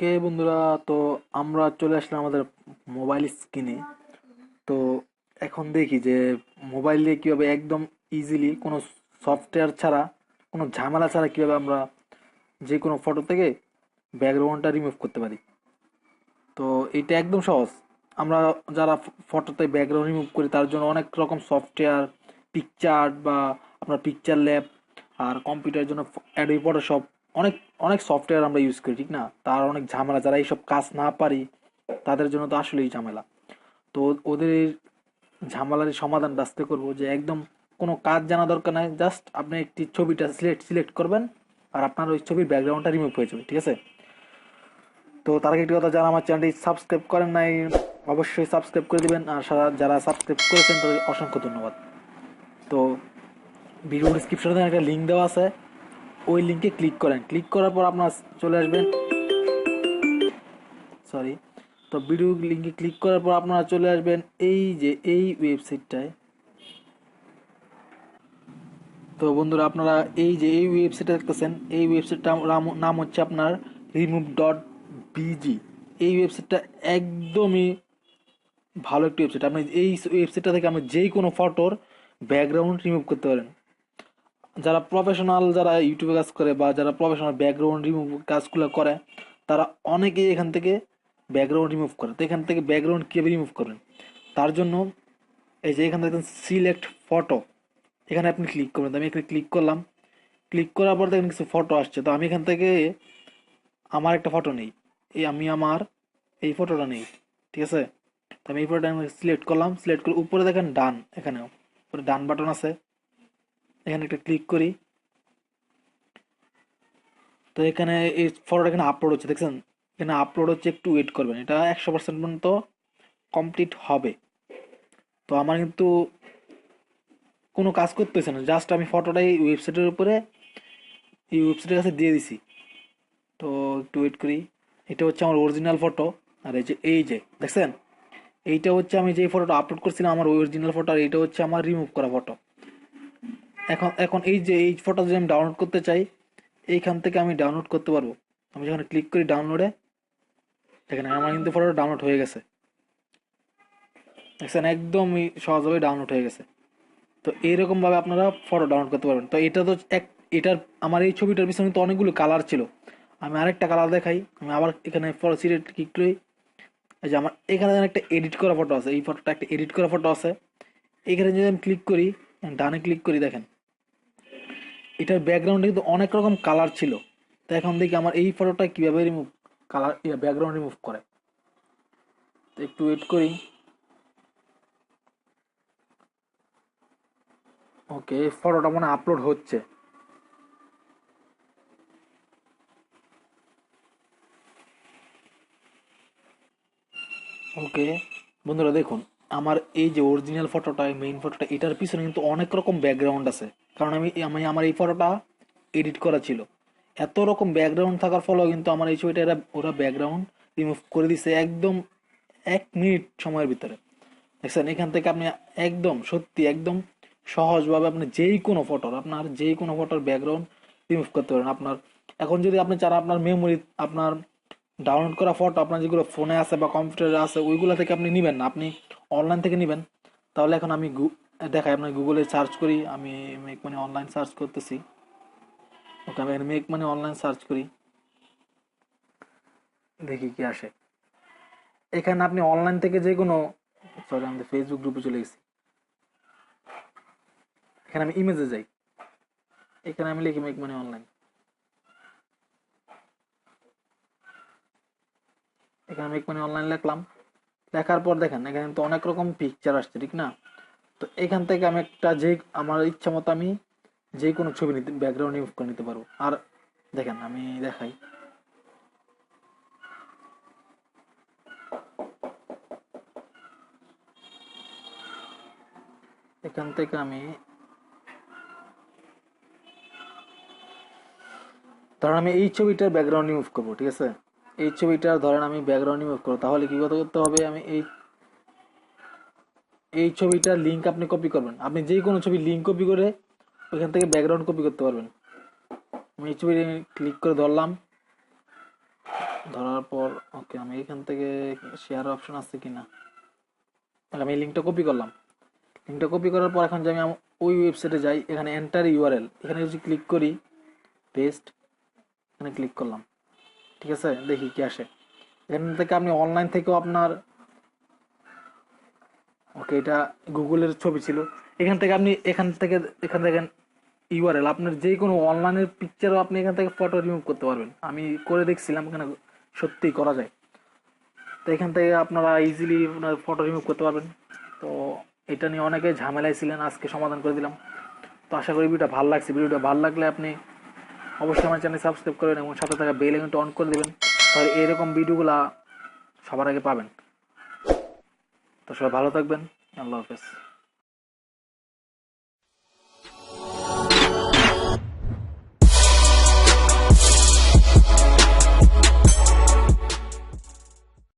ওকে বন্ধুরা, তো আমরা চলে আসলাম আমাদের মোবাইল স্ক্রিনে। তো এখন দেখি যে মোবাইল দিয়ে কীভাবে একদম ইজিলি কোনো সফটওয়্যার ছাড়া, কোনো ঝামেলা ছাড়া কীভাবে আমরা যে কোনো ফটো থেকে ব্যাকগ্রাউন্ডটা রিমুভ করতে পারি। তো এটা একদম সহজ। আমরা যারা ফটোতে ব্যাকগ্রাউন্ড রিমুভ করি তার জন্য অনেক রকম সফটওয়্যার, পিকচার বা আপনার পিকচার ল্যাব, আর কম্পিউটারের জন্য অ্যাডোবি ফটোশপ, অনেক অনেক সফটওয়্যার আমরা ইউজ করি, ঠিক না? তার অনেক ঝামেলা, যারা এইসব কাজ না পারি তাদের জন্য তো আসলেই ঝামেলা। তো ওদের এই ঝামেলার সমাধানটা আজকে করবো, যে একদম কোনো কাজ জানা দরকার নাই, জাস্ট আপনি একটি ছবিটা সিলেক্ট করবেন আর আপনার ওই ছবির ব্যাকগ্রাউন্ডটা রিমুভ হয়ে যাবে, ঠিক আছে? তো তার আগে একটি কথা, যারা আমার চ্যানেলটি সাবস্ক্রাইব করেন নাই অবশ্যই সাবস্ক্রাইব করে দিবেন, আর যারা সাবস্ক্রাইব করেছেন তাদের অসংখ্য ধন্যবাদ। তো ভিডিও ডিসক্রিপশনে একটা লিঙ্ক দেওয়া আছে, ওই লিঙ্কে ক্লিক করেন। ক্লিক করার পর আপনার চলে আসবেন, সরি, তো ভিডিও লিঙ্কে ক্লিক করার পর আপনারা চলে আসবেন এই যে এই ওয়েবসাইটটায়। তো বন্ধুরা, আপনারা এই যে এই ওয়েবসাইটটা দেখতেছেন, এই ওয়েবসাইটটা নাম হচ্ছে আপনার remove.bg। এই ওয়েবসাইটটা একদমই ভালো একটি ওয়েবসাইট। আপনি এই ওয়েবসাইটটা থেকে আপনি যেই কোনো ফটোর ব্যাকগ্রাউন্ড রিমুভ করতে পারেন। যারা প্রফেশনাল, যারা ইউটিউবে কাজ করে বা যারা প্রফেশনাল ব্যাকগ্রাউন্ড রিমুভ কাজগুলো করে, তারা অনেকেই এখান থেকে ব্যাকগ্রাউন্ড রিমুভ করে। তো এখান থেকে ব্যাকগ্রাউন্ড কীভাবে রিমুভ করবেন তার জন্য এই যে এখান থেকে সিলেক্ট ফটো, এখানে আপনি ক্লিক করবেন। তো আমি এখানে ক্লিক করলাম। ক্লিক করার পর দেখেন কিছু ফটো আসছে। তো আমি এখান থেকে আমার একটা ফটো নেই, আমি আমার এই ফটোটা নেই, ঠিক আছে? তো আমি এই ফটোটা সিলেক্ট করলাম। সিলেক্ট করে উপরে দেখেন ডান, এখানে উপরে ডান বাটন আছে, এখানে একটা ক্লিক করি। তো এখানে এই ফটোটা এখানে আপলোড হচ্ছে, দেখছেন? এখানে আপলোড হচ্ছে, একটু ওয়েট করবেন, এটা 100% পর্যন্ত কমপ্লিট হবে। তো আমার কিন্তু কোনো কাজ করতেছে না, জাস্ট আমি ফটোটাই ওয়েবসাইটের উপরে, এই ওয়েবসাইটের কাছে দিয়ে দিছি। তো একটু ওয়েট করি। এটা হচ্ছে আমার অরিজিনাল ফটো। আর এই যে দেখছেন, এইটা হচ্ছে আমি যে ফটোটা আপলোড করছিলাম, আমার অরিজিনাল ফটো। আর এইটা হচ্ছে আমার রিমুভ করা ফটো। এখন এখন এই যে এই ফটো যদি আমি ডাউনলোড করতে চাই, এইখান থেকে আমি ডাউনলোড করতে পারবো। আমি যখন ক্লিক করি ডাউনলোডে, দেখেন আমার কিন্তু ফটোটা ডাউনলোড হয়ে গেছে, দেখছেন? একদমই সহজভাবে ডাউনলোড হয়ে গেছে। তো এইরকম ভাবে আপনারা ফটো ডাউনলোড করতে পারবেন। তো এটা তো এটার, আমার এই ছবিটার পিছনে কিন্তু অনেকগুলো কালার ছিল। আমি আরেকটা কালার দেখাই। আমি আবার এখানে ফটো সিলেক্ট ক্লিক করি। এই যে আমার এখানে একটা এডিট করা ফটো আছে, এই ফটোটা একটা এডিট করা ফটো আছে। এখানে যদি আমি ক্লিক করি, ডানে ক্লিক করি, দেখেন এটার ব্যাকগ্রাউন্ডে কিন্তু অনেক রকম কালার ছিল। তো এখন দেখি আমার এই ফটোটা কিভাবে রিমুভ, কালার ব্যাকগ্রাউন্ড রিমুভ করে। তো একটু ওয়েট করি। ওকে, ফটোটা মনে আপলোড হচ্ছে। ওকে বন্ধুরা, দেখুন আমার এই যে অরিজিনাল ফটোটা, মেইন ফটোটা, এটার পিছনে কিন্তু অনেক রকম ব্যাকগ্রাউন্ড আছে। কারণ আমি আমি আমার এই ফটোটা এডিট করা ছিল। এত রকম ব্যাকগ্রাউন্ড থাকার ফলেও কিন্তু আমার এই ছবিটা ওরা ব্যাকগ্রাউন্ড রিমুভ করে দিছে একদম 1 মিনিট সময়ের ভিতরে। দেখছেন, এখান থেকে আপনি একদম সত্যি একদম সহজভাবে আপনি যেই কোনো ফটোর ব্যাকগ্রাউন্ড রিমুভ করতে পারেন আপনার। এখন যদি আপনি চান আপনার মেমোরি, আপনার ডাউনলোড করা ফটো আপনার যেগুলো ফোনে আছে বা কম্পিউটারে আছে ওইগুলো থেকে আপনি নেবেন না, আপনি অনলাইন থেকে নেবেন। তাহলে এখন আমি দেখাই, আপনার গুগলে সার্চ করি, আমি মেক মানি অনলাইন সার্চ করতেছি। ওকে, আমি মেক মানি অনলাইন সার্চ করি, দেখি কি আসে। এখানে আপনি অনলাইন থেকে যে কোনো, সরি আমাদের ফেসবুক গ্রুপে চলে গেছি। এখানে আমি ইমেজে যাই, এখানে আমি লিখি মেক মানি অনলাইন। এখানে মেক মানি অনলাইন লিখলাম। লেখার পর দেখেন এখানে তো অনেক রকম পিকচার আসছে, ঠিক না? তো এখান থেকে আমি একটা, যে আমার ইচ্ছা মতো আমি যে কোনো ছবি নিতে, ব্যাকগ্রাউন্ড রিমুভ করে নিতে পারবো। আর দেখেন আমি দেখাই, এখান থেকে আমি, ধরেন আমি এই ছবিটার ব্যাকগ্রাউন্ড রিমুভ করবো, ঠিক আছে? এই ছবিটার ধরেন আমি ব্যাকগ্রাউন্ড রিমুভ করবো, তাহলে কি করতে হবে, আমি এই ছবিটার লিঙ্ক আপনি কপি করবেন। আপনি যে কোনো ছবি লিঙ্ক কপি করে ওইখান থেকে ব্যাকগ্রাউন্ড কপি করতে পারবেন। আমি এই ছবি ক্লিক করে ধরলাম, ধরার পর ওকে, আমি এখান থেকে শেয়ার অপশন আছে কিনা, আমি এই লিঙ্কটা কপি করলাম। লিঙ্কটা কপি করার পর এখন যে আমি ওই ওয়েবসাইটে যাই, এখানে এন্টার ইউআরএল, এখানে যদি ক্লিক করি, পেস্ট, এখানে ক্লিক করলাম। ঠিক আছে, দেখি কি আসে। এখান থেকে আপনি অনলাইন থেকেও আপনার, ওকে এটা গুগলের ছবি ছিল, এখান থেকে ইউআরএল আপনার যে কোনো অনলাইনের পিকচারও আপনি এখান থেকে ফটো রিমুভ করতে পারবেন। আমি করে দেখছিলাম, এখানে সত্যিই করা যায়। তো এখান থেকে আপনারা ইজিলি আপনার ফটো রিমুভ করতে পারবেন। তো এটা নিয়ে অনেকে ঝামেলায় ছিলেন, আজকে সমাধান করে দিলাম। তো আশা করি ভিডিওটা ভালো লাগছে। ভিডিওটা ভালো লাগলে আপনি অবশ্যই আমার চ্যানেল সাবস্ক্রাইব করবেন এবং সাথে থাকা বেল আইকনটা অন করে দেবেন, তাহলে এরকম ভিডিওগুলা সবার আগে পাবেন। তো সবাই ভালো থাকবেন, আল্লাহ হাফেজ।